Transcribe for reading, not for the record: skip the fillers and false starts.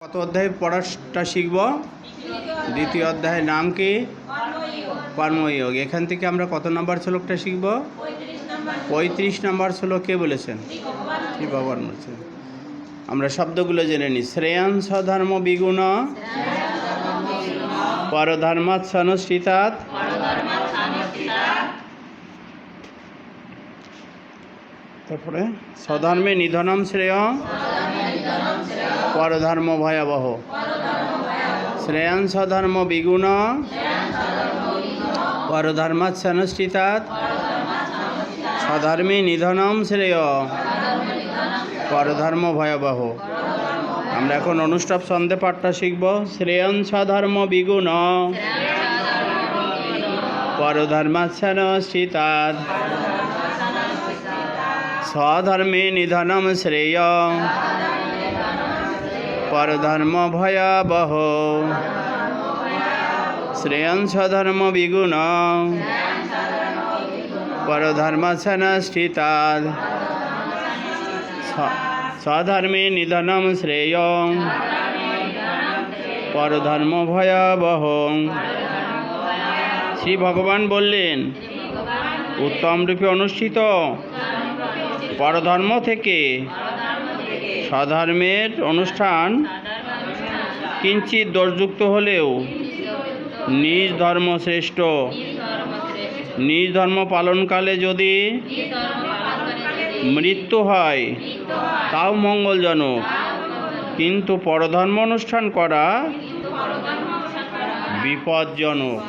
কত অধ্যায় পড়াটা শিখব? দ্বিতীয় অধ্যায়ের নাম কি? কর্ময়োগ। এখান থেকে আমরা কত নম্বর শ্লোকটা শিখব? 35 নম্বর শ্লোক। কে বলেছেন? শ্রী ভগবান বলছেন। আমরা শব্দগুলো জেনে নিই। শ্রেয়াংশ ধর্ম বিগুণ পরধর্মাৎ সনুষ্ঠিতাৎ তারপরে স্বধর্মে নিধনম শ্রেয় পরধর্ম ভয়াবহ। শ্রেয়াংশ ধর্ম বিগুণ পরধর্মাৎ সনুষ্ঠিতাৎ স্বধর্মে নিধনম শ্রেয় পরধর্ম ভয়াবহ। আমরা এখন অনুষ্টাপ ছন্দে পাঠটা শিখব। শ্রেয়াংশ ধর্ম বিগুণ পরধর্মাৎ সনুষ্ঠিতাৎ স্বধর্মে নিধনম শ্রেয় পরধর্ম ভয়াবহ। শ্রেয়াংশ ধর্ম বিগুণ পরধর্মাৎ সনুষ্ঠিতাৎ স্বধর্মে নিধনম শ্রেয় পরধর্ম ভয়াবহ। শ্রী ভগবান বললেন, উত্তম রূপে অনুষ্ঠিত পরধর্ম থেকে স্বধর্মের অনুষ্ঠান কিঞ্চিত দোষযুক্ত হলেও নিজ ধর্ম শ্রেষ্ঠ। নিজ ধর্ম পালনকালে যদি মৃত্যু হয় তাও মঙ্গলজনক, কিন্তু পরধর্ম অনুষ্ঠান করা বিপজ্জনক।